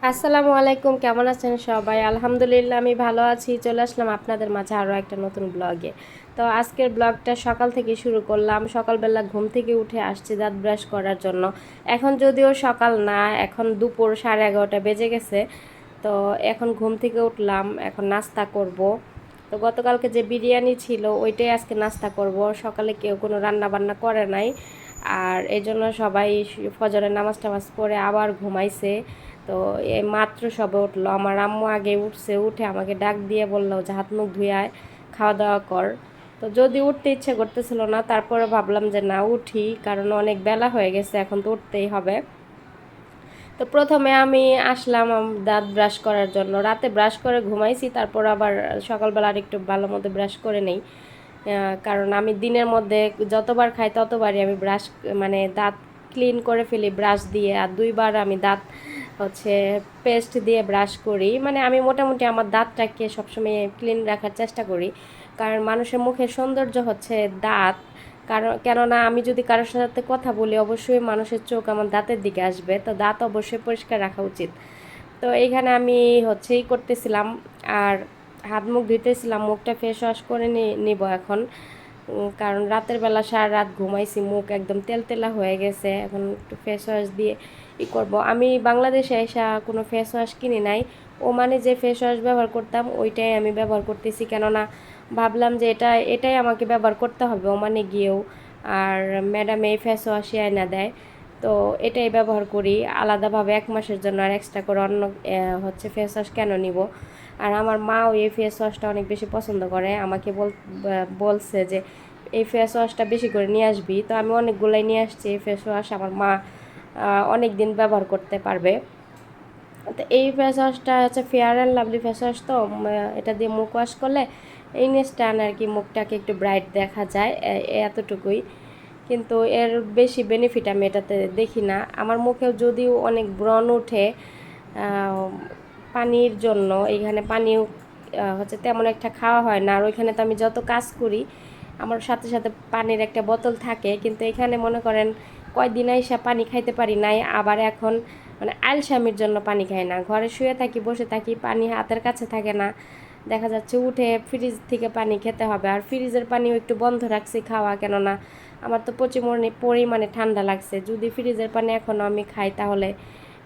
আসসালামু আলাইকুম, কেমন আছেন সবাই? আলহামদুলিল্লাহ আমি ভালো আছি। চলে আসলাম আপনাদের মাঝে আরও একটা নতুন ব্লগে। তো আজকের ব্লগটা সকাল থেকে শুরু করলাম। সকালবেলা ঘুম থেকে উঠে আসছি দাঁত ব্রাশ করার জন্য। এখন যদিও সকাল না, এখন দুপুর 11:30 বেজে গেছে। তো এখন ঘুম থেকে উঠলাম, এখন নাস্তা করব। তো গতকালকে যে বিরিয়ানি ছিল ওইটাই আজকে নাস্তা করব। সকালে কেউ কোনো রান্না বান্না করে নাই, আর এই জন্য সবাই ফজরের নামাজ টামাজ পড়ে আবার ঘুমাইছে। তো এই মাত্র সবে উঠলো, আমার আম্মু আগে উঠছে, উঠে আমাকে ডাক দিয়ে বললো যে হাত মুখ ধুয়ে আয়, খাওয়া দাওয়া কর। তো যদি উঠতে ইচ্ছে করতেছিল না, তারপরে ভাবলাম যে না উঠি, কারণ অনেক বেলা হয়ে গেছে, এখন তো উঠতেই হবে। তো প্রথমে আমি আসলাম দাঁত ব্রাশ করার জন্য। রাতে ব্রাশ করে ঘুমাইছি, তারপর আবার সকালবেলা আর একটু ভালো মতো ব্রাশ করে নেই। কারণ আমি দিনের মধ্যে যতবার খাই ততবারই আমি ব্রাশ মানে দাঁত ক্লিন করে ফেলি ব্রাশ দিয়ে, আর 2বার আমি দাঁত হচ্ছে পেস্ট দিয়ে ব্রাশ করি। মানে আমি মোটামুটি আমার দাঁতটাকে সবসময় ক্লিন রাখার চেষ্টা করি, কারণ মানুষের মুখের সৌন্দর্য হচ্ছে দাঁত। কারণ কেননা আমি যদি কারোর সাথে কথা বলি অবশ্যই মানুষের চোখ আমার দাঁতের দিকে আসবে, তো দাঁত অবশ্যই পরিষ্কার রাখা উচিত। তো এইখানে আমি হচ্ছেই করতেছিলাম, আর হাত মুখ ধুইতেছিলাম, মুখটা ফেস ওয়াশ করে নিব এখন। কারণ রাতের বেলা সারা রাত ঘুমাইছি, মুখ একদম তেলতেলা হয়ে গেছে, এখন একটু ফেস ওয়াশ দিয়ে করব। আমি বাংলাদেশে এসে কোনো ফেস ওয়াশ কিনি নাই, ওমানে যে ফেস ওয়াশ ব্যবহার করতাম ওইটাই আমি ব্যবহার করতেছি, কেননা ভাবলাম যে এটাই আমাকে ব্যবহার করতে হবে ওমানে গিয়েও। আর ম্যাডাম এই ফেস ওয়াশই আয়না দেয়, তো এটাই ব্যবহার করি আলাদাভাবে 1 মাসের জন্য, আর এক্সট্রা করে অন্য হচ্ছে ফেস ওয়াশ কেন নিব। আর আমার মাও এই ফেস ওয়াশটা অনেক বেশি পছন্দ করে, আমাকে বলছে যে এই ফেস ওয়াশটা বেশি করে নিয়ে আসবি। তো আমি অনেকগুলোই নিয়ে আসছি এই ফেস ওয়াশ, আমার মা অনেক দিন ব্যবহার করতে পারবে। তো এই ফেস ওয়াশটা হচ্ছে fair and lovely face wash. তো এটা দিয়ে মুখ ওয়াশ করলে ইনস্ট্যান্ট আর কি মুখটাকে একটু ব্রাইট দেখা যায়, এতটুকুই। কিন্তু এর বেশি বেনিফিট আমি এটাতে দেখি না। আমার মুখেও যদিও অনেক ব্রণ ওঠে পানির জন্য, এইখানে পানিও হচ্ছে তেমন একটা খাওয়া হয় না, আর ওইখানে তো আমি যত কাজ করি আমার সাথে সাথে পানির একটা বোতল থাকে, কিন্তু এখানে মনে করেন কয়দিন আইসা পানি খাইতে পারি নাই, আবার এখন মানে আলসামির জন্য পানি খাই না, ঘরে শুয়ে থাকি বসে থাকি, পানি হাতের কাছে থাকে না, দেখা যাচ্ছে উঠে ফ্রিজ থেকে পানি খেতে হবে। আর ফ্রিজের পানিও একটু বন্ধ রাখছি খাওয়া, কেননা আমার তো প্রচুর পরিমাণে ঠান্ডা লাগছে, যদি ফ্রিজের পানি এখনও আমি খাই তাহলে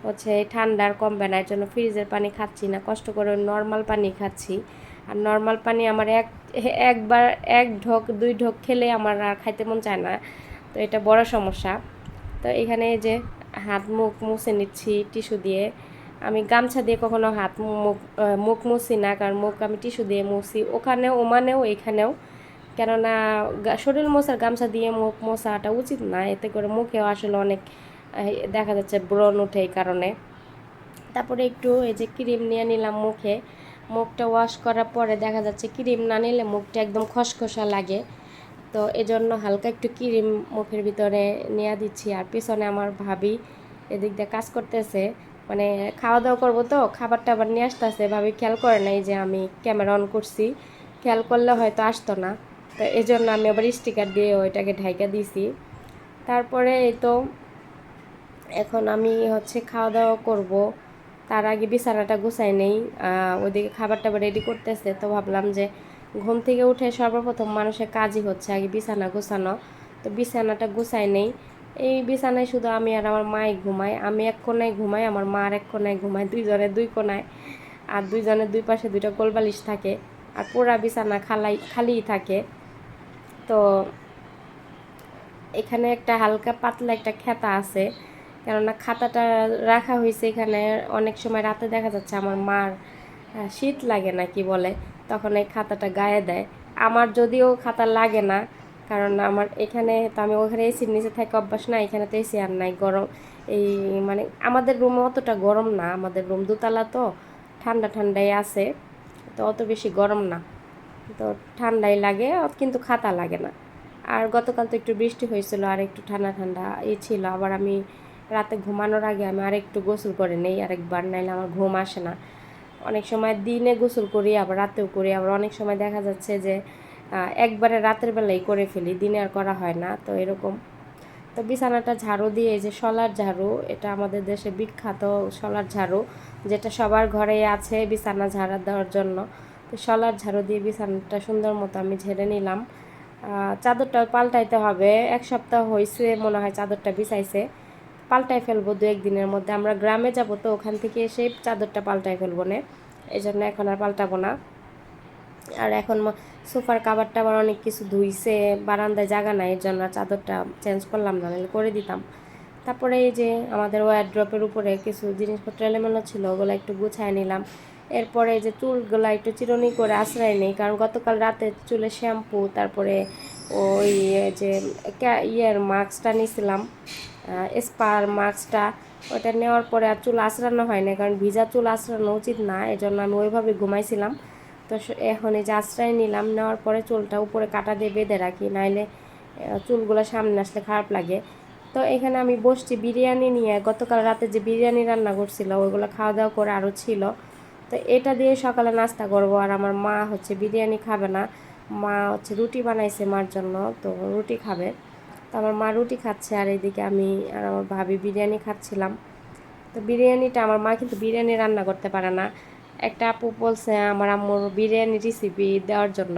হচ্ছে ঠান্ডার কমবে না, এর জন্য ফ্রিজের পানি খাচ্ছি না, কষ্ট করে নর্মাল পানি খাচ্ছি। আর নর্মাল পানি আমার একবার 1 ঢোক 2 ঢোক খেলে আমার আর খাইতে মন চায় না, তো এটা বড় সমস্যা। তো এখানে যে হাত মুখ মুছে নিচ্ছি টিস্যু দিয়ে। আমি গামছা দিয়ে কখনো হাত মুখ মুছি না, কারণ মুখ আমি টিস্যু দিয়ে মুছি, ওখানেও ওমানেও এখানেও। কেননা শরীর মোছার গামছা দিয়ে মুখ মোছাটা উচিত না, এতে করে মুখেও আসলে অনেক দেখা যাচ্ছে ব্রণ ওঠে এই কারণে। তারপরে একটু এই যে ক্রিম নিয়ে নিলাম মুখে, মুখটা ওয়াশ করার পরে দেখা যাচ্ছে ক্রিম না নিলে মুখটা একদম খসখসা লাগে, তো এজন্য হালকা একটু ক্রিম মুখের ভিতরে নিয়ে দিচ্ছি। আর পিছনে আমার ভাবি এদিক দিয়ে কাজ করতেছে, মানে খাওয়া দাওয়া করবো তো খাবার টাবার নিয়ে আসতেছে, ভাবি খেয়াল করে নাই যে আমি ক্যামেরা অন করছি, খেয়াল করলে হয়তো আসতো না, তো এই জন্য আমি আবার স্টিকার দিয়ে ওইটাকে ঢাইকা দিয়েছি। তারপরে এই তো এখন আমি হচ্ছে খাওয়া দাওয়া করব, তার আগে বিছানাটা গুছাই নেই। ওইদিকে খাবার টাবার রেডি করতেছে, তো ভাবলাম যে ঘুম থেকে উঠে সর্বপ্রথম মানুষের কাজই হচ্ছে আগে বিছানা গুছানো, তো বিছানাটা গুছাই নেই। এই বিছানায় শুধু আমি আর আমার মাই ঘুমাই, আমি এক কোনায় ঘুমাই, আমার মা আর এক কোনায় ঘুমায়, দুইজনে দুই কোনায়, আর দুইজনের দুই পাশে দুইটা কোলবালিশ থাকে, আর পুরা বিছানা খালিই থাকে। তো এখানে একটা হালকা পাতলা একটা খেতা আছে, কেননা খাতাটা রাখা হয়েছে এখানে। অনেক সময় রাতে দেখা যাচ্ছে আমার মার শীত লাগে না কি বলে, তখন এই খাতাটা গায়ে দেয়। আমার যদিও খাতা লাগে না, কারণ আমার এখানে তো আমি ওখানে এসির নিচে থেকে অভ্যাস না, এখানে তো এসি আর নাই, গরম। এই মানে আমাদের রুমে অতটা গরম না, আমাদের রুম দোতলা তো ঠান্ডা ঠান্ডাই আছে, তো অত বেশি গরম না, তো ঠান্ডাই লাগে, কিন্তু খাতা লাগে না। আর গতকাল তো একটু বৃষ্টি হয়েছিল, আর একটু ঠান্ডা ঠান্ডা ছিল। আবার আমি রাতে ঘুমানোর আগে আমি আরেকটু গোসল করে নেই আরেকবার, নাইলে আমার ঘুম আসে না। অনেক সময় দিনে গোসল করি, আবার রাতেও করি, আবার অনেক সময় দেখা যাচ্ছে যে একবারে রাতের বেলায় করে ফেলি, দিনে আর করা হয় না, তো এরকম। তো বিছানাটা ঝাড়ু দিয়ে, এই যে শলার ঝাড়ু, এটা আমাদের দেশে বিখ্যাত শলার ঝাড়ু, যেটা সবার ঘরেই আছে বিছানা ঝাড়া দেওয়ার জন্য। তো শলার ঝাড়ু দিয়ে বিছানাটা সুন্দর মতো আমি ঝেড়ে নিলাম। চাদরটা পাল্টাইতে হবে, 1 সপ্তাহ হয়েছে মনে হয় চাদরটা বিছাইছে, পাল্টাই ফেলবো 2-1 দিনের মধ্যে। আমরা গ্রামে যাব, তো ওখান থেকে এসে চাদরটা পাল্টাই ফেলবো না, এই জন্য এখন আর পাল্টাবো না। আর এখন সোফার কাভারটা আবার অনেক কিছু ধুইছে, বারান্দায় জায়গা নাই, এর জন্য চাদরটা চেঞ্জ করলাম না, নাহলে করে দিতাম। তারপরে এই যে আমাদের ওয়ারড্রপের উপরে কিছু জিনিসপত্র এলোমেলো ছিল, ওগুলো একটু গুছায় নিলাম। এরপরে এই যে চুলগুলো একটু চিরুনি করে আশ্রয় নেই, কারণ গতকাল রাতে চুলে শ্যাম্পু, তারপরে ওই যে ইয়ের মাস্কটা নিয়েছিলাম, স্পার মাস্কটা, ওটা নেওয়ার পরে আর চুল আঁচড়ানো হয় না, কারণ ভিজা চুল আঁচড়ানো উচিত না, এই জন্য আমি ওইভাবে ঘুমাইছিলাম। তো এখন এই যে আশ্রয় নিলাম, নেওয়ার পরে চুলটা উপরে কাটা দিয়ে বেঁধে রাখি, নাইলে চুলগুলো সামনে আসলে খারাপ লাগে। তো এখানে আমি বসছি বিরিয়ানি নিয়ে, গতকাল রাতে যে বিরিয়ানি রান্না করছিল ওইগুলো খাওয়া দাওয়া করে আরও ছিল, তো এটা দিয়ে সকালে নাস্তা করব। আর আমার মা হচ্ছে বিরিয়ানি খাবে না, মা হচ্ছে রুটি বানাইছে মার জন্য, তো রুটি খাবে। তো আমার মা রুটি খাচ্ছে, আর এইদিকে আমি আর আমার ভাবি বিরিয়ানি খাচ্ছিলাম। তো বিরিয়ানিটা, আমার মা কিন্তু বিরিয়ানি রান্না করতে পারে না। একটা আপু বলছে আমার আম্মুর বিরিয়ানি রেসিপি দেওয়ার জন্য,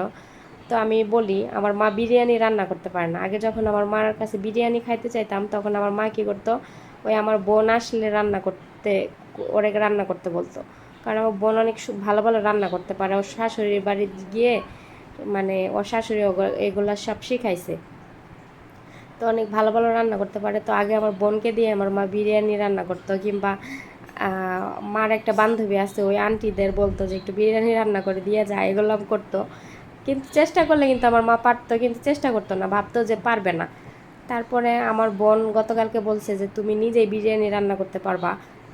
তো আমি বলি আমার মা বিরিয়ানি রান্না করতে পারে না। আগে যখন আমার মার কাছে বিরিয়ানি খাইতে চাইতাম, তখন আমার মা কী করতো, ওই আমার বোন আসলে ওরে রান্না করতে বলতো, কারণ আমার বোন অনেক ভালো ভালো রান্না করতে পারে, ওর শাশুড়ির বাড়ি গিয়ে মানে ওর শাশুড়ি এগুলা সব শিখাইছে, তো অনেক ভালো ভালো রান্না করতে পারে। তো আগে আমার বোনকে দিয়ে আমার মা বিরিয়ানি রান্না করতো, কিংবা মার একটা বান্ধবী আছে, ওই আন্টিদের বলতো যে একটু বিরিয়ানি রান্না করে দিয়ে যায়, এগুলো করতো। কিন্তু চেষ্টা করলে কিন্তু আমার মা পারতো, কিন্তু চেষ্টা করতো না, ভাবতো যে পারবে না। তারপরে আমার বোন গতকালকে বলছে যে তুমি নিজেই বিরিয়ানি রান্না করতে পারবা।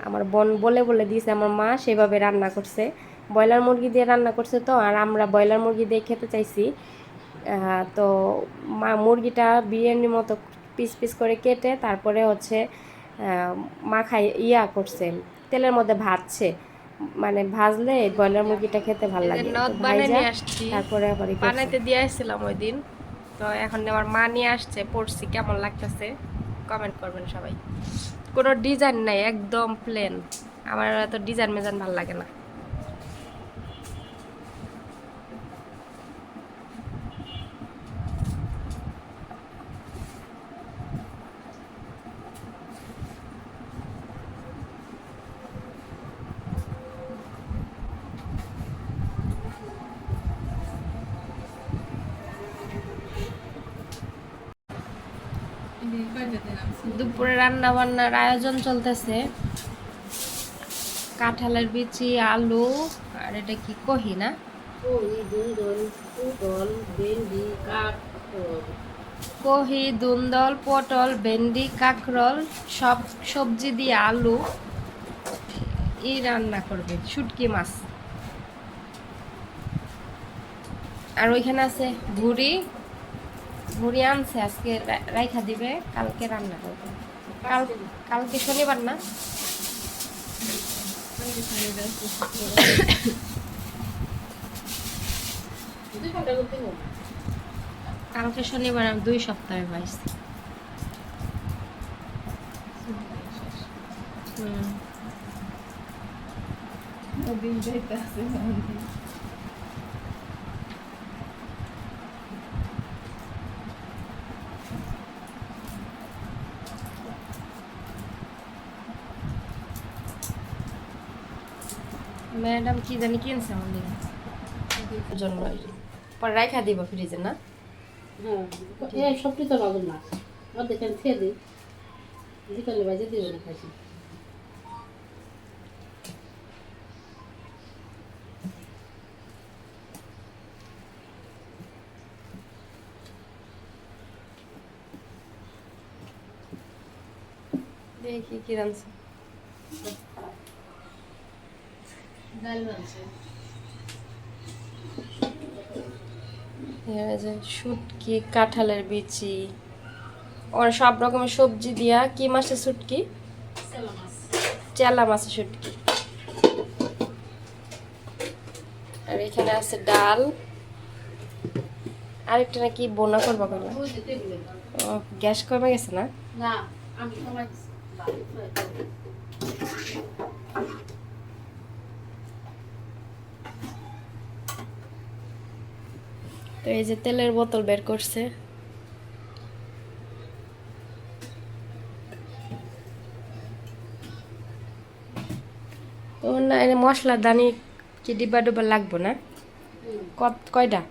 আমার বোন বলে বলে দিয়েছে, আমার মা সেভাবে রান্না করছে, ব্রয়লার মুরগি দিয়ে রান্না করছে। তো আর আমরা ব্রয়লার মুরগি দিয়ে খেতে চাইছি, তো মুরগিটা বিরিয়ানির মতো পিস পিস করে কেটে তারপরে হচ্ছে মাখাই করছে, তেলের মধ্যে ভাজছে, মানে ভাজলে ব্রয়লার মুরগিটা খেতে ভালো লাগে। তারপরে আবার বানাইতে দিয়ে আসছিলাম ওই দিন, তো এখন আমার মা নিয়ে আসছে, পড়ছি, কেমন লাগতেছে কমেন্ট করবেন সবাই। কোনো ডিজাইন নাই, একদম প্লেন, আমার এত ডিজাইন মেজাইন ভালো লাগে না। দুপুরে রান্না বান্নার আয়োজন চলতেছে, কাঁঠালের বিচি, আলু, আর এটা কি কহি না, কহি, দুন্দল, পটল, ভেন্ডি, কাঁকরোল, সব সবজি দিয়ে আলু রান্না করবে, শুটকি মাছ। আর ওইখানে আছে ভুড়ি, ভুড়ি আনছে, আজকে রাইখা দিবে, কালকে রান্না করবে। কালকে শনিবার না, কালকে শনিবার, আমি 2 সপ্তাহে পাইছি। ম্যাডাম কি জানি কিনছে আমাদের জন্য, পরে রাইখা দিব ফ্রিজে না। হ্যাঁ সবটি তো পাবো না, অর্ধেক খেয়ে দিই, বিকালে বাজে দিবে না খাইছি। দেখি কি রানছে, ডাল বানছে, শুটকি, কাঁঠালের বিচি, ওর সব রকমের সবজি দিয়া, কি মাছের শুটকি, চেলা মাছের শুটকি। আর এখানে আছে ডাল, আরেকটা নাকি বোনা করবো কেন? ওই যে টেবিলে। ও, গ্যাস কমে গেছে না? না আমি সময় দিছি। তো এই যে তেলের বোতল বের করছে। তো না এর মশলা দানি কি ডিব্বা ডুব্বা লাগবো না? কয়টা?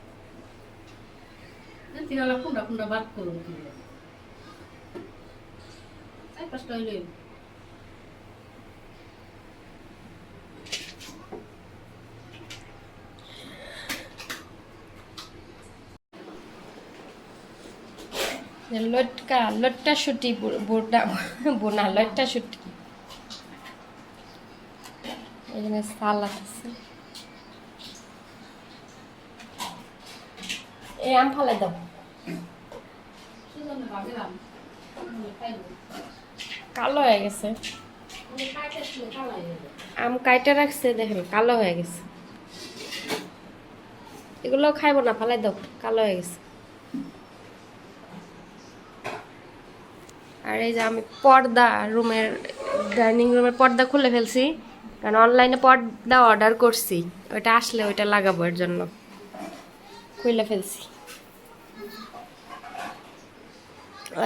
তিনালা কুন্ডা কুন্ডা বাদ করুন তুমি। 4-5টা হইলে লটকা শুটি বোনা বোনা লটকা শুটি। এখানে সালাদ আছে। এই আম ফালাই দাও। সুজনে ভাবিলাম খাইলো। কালো হয়ে গেছে। উনি কাটে ছিল কালাই হয়ে যায়। আম কাইটা রাখছে দেখেন কালো হয়ে গেছে। এগুলো খাইবো না, ফালাই দাও, কালো হয়ে গেছে। আর এই যে আমি পর্দা রুমের ডাইনিং রুমের পর্দা খুলে ফেলছি, কারণ অনলাইনে পর্দা অর্ডার করছি, ওইটা আসলে ওইটা লাগাবো, এর জন্য খুলে ফেলছি।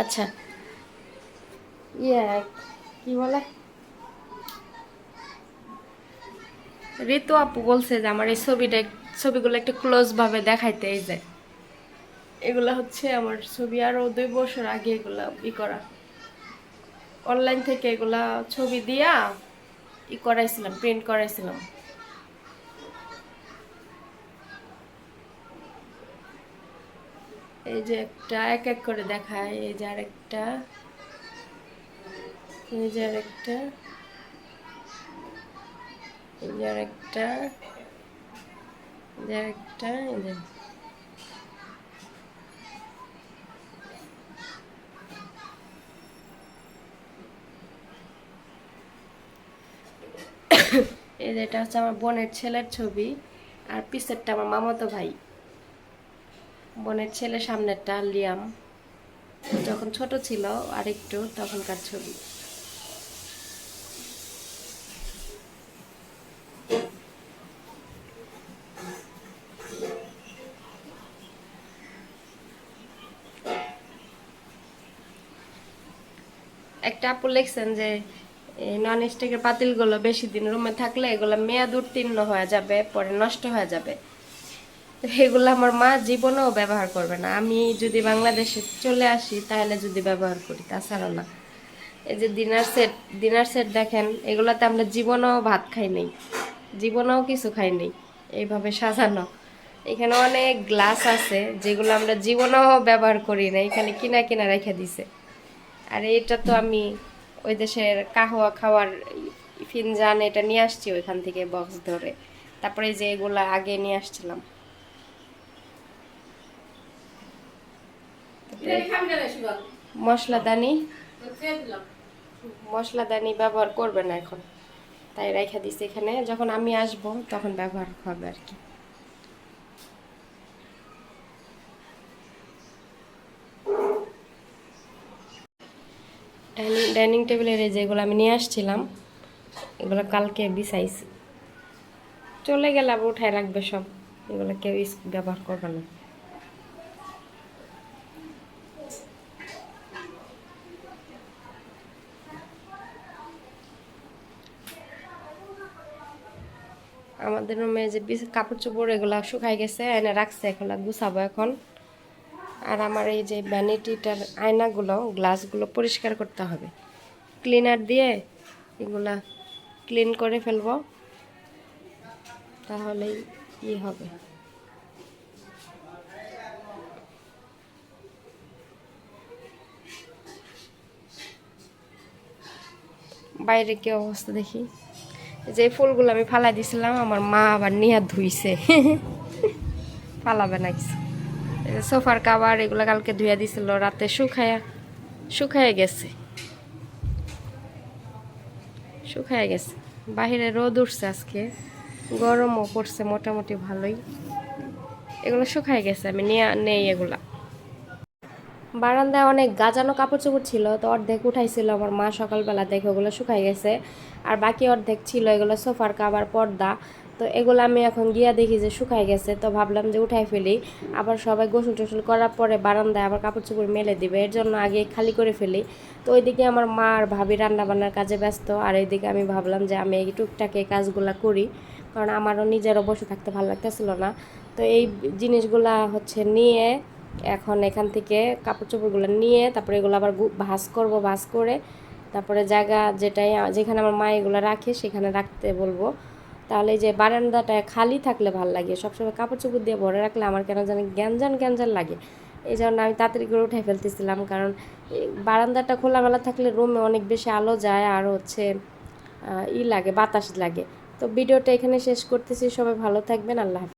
আচ্ছা ইয়ে কি বলে, ঋতু আপু বলছে যে আমার এই ছবিগুলো একটু ক্লোজ ভাবে দেখাইতে। এই যে এগুলা হচ্ছে আমার ছবি, আরো 2 বছর আগে এগুলা করা, অনলাইন থেকে এগুলা ছবি দিয়া করাইছিলাম, প্রিন্ট করাইছিলাম। এই যে একটা এক এক করে দেখায়, এই যে আরেকটা, এই যে আরেকটা, এই যে আরেকটা, এই যে আরেকটা, এই যে এই যে এটা হচ্ছে আমার বোনের ছেলের ছবি, আর পিছেরটা আমার মামাতো ভাই। বোনের ছেলে, সামনেরটা লিয়াম, যখন ছোট ছিল আর একটু তখনকার ছবি। একটা আপু লিখছেন যে নন স্টিকের পাতিলগুলো বেশি দিন রুমে থাকলে এগুলো মেয়াদ উত্তীর্ণ হয়ে যাবে, পরে নষ্ট হয়ে যাবে। তো এগুলো আমার মা জীবনেও ব্যবহার করবে না, আমি যদি বাংলাদেশে চলে আসি তাহলে যদি ব্যবহার করি, তাছাড়া না। এই যে ডিনার সেট দেখেন, এগুলোতে আমরা জীবনেও ভাত খাই নাই, জীবনেও কিছু খাই নাই। এইভাবে সাজানো, এখানে অনেক গ্লাস আছে যেগুলো আমরা জীবনেও ব্যবহার করি না, এখানে কিনা কিনা রেখে দিছে। আর এটা তো আমি ওই দেশের কাহওয়া খাওয়ার ফিনজান, এটা নিয়ে আসছি ওইখান থেকে বক্স ধরে। তারপরে যে এগুলা আগে নিয়ে আসছিলাম। মশলাদানি মশলাদানি ব্যবহার করবে না এখন, তাই রেখে দিছি এখানে, যখন আমি আসবো তখন ব্যবহার হবে আর কি। ডাইনিং টেবিলের এই যেগুলো আমি নিয়ে আসছিলাম, এগুলো কালকে বিছাইছি, চলে গেলে আবার উঠায় রাখবে সব, এগুলো কেউ ব্যবহার করবে না। আমাদের রুমে যে কাপড় চোপড় এগুলো শুকাই গেছে, এনে রাখছে, এগুলো গুছাবো এখন। আর আমার এই যে ভ্যানিটিটার আয়নাগুলো, গ্লাসগুলো পরিষ্কার করতে হবে, ক্লিনার দিয়ে এগুলা ক্লিন করে ফেলবো, তাহলেই হবে। বাইরে কি অবস্থা দেখি, যে ফুলগুলো আমি ফালাই দিছিলাম আমার মা আবার নিয়ে ধুইছে ফালাবে না কিছু। সোফার কাভার এগুলো কালকে ধুয়ে দিছিল, রাতে শুকায় গেছে। বাহিরে রোদ উঠছে আজকে, গরমও পড়ছে মোটামুটি ভালোই। এগুলো শুকায় গেছে, আমি নিয়ে নেই এগুলা। বারান্দায় অনেক গাজানো কাপড় চোপড় ছিল, তো অর্ধেক উঠাইছিল আমার মা সকালবেলা, দেখে ওগুলো শুকাই গেছে। আর বাকি অর্ধেক ছিল এগুলো সোফার কাভার, পর্দা। তো এগুলো আমি এখন গিয়া দেখি যে শুকাই গেছে, তো ভাবলাম যে উঠাই ফেলি। আবার সবাই গোসল টোসল করার পরে বারান্দায় আবার কাপড় চোপড় মেলে দিবে, এর জন্য আগে খালি করে ফেলি। তো ওইদিকে আমার মা আর ভাবি রান্না বান্নার কাজে ব্যস্ত, আর এইদিকে আমি ভাবলাম যে আমি এই টুকটাক এই কাজগুলো করি, কারণ আমারও নিজেরও বসে থাকতে ভালো লাগতেছিল না। তো এই জিনিসগুলা হচ্ছে নিয়ে এখন এখান থেকে কাপড় চোপড়গুলো নিয়ে তারপরে এগুলো আবার ভাঁজ করব, ভাঁজ করে তারপরে জায়গা যেখানে আমার মা এগুলো রাখে সেখানে রাখতে বলবো। তাহলে এই যে বারান্দাটা খালি থাকলে ভাল লাগে, সবসময় কাপড় চোপড় দিয়ে ভরে রাখলে আমার কেন জানি গ্যাঞ্জান গ্যাঞ্জান লাগে। এই জন্য আমি তাড়াতাড়ি করে উঠে ফেলতেছিলাম, কারণ বারান্দাটা খোলামেলা থাকলে রুমে অনেক বেশি আলো যায়, আর হচ্ছে লাগে, বাতাস লাগে। তো ভিডিওটা এখানে শেষ করতেছি, সবাই ভালো থাকবেন, আল্লাহ হাফেজ।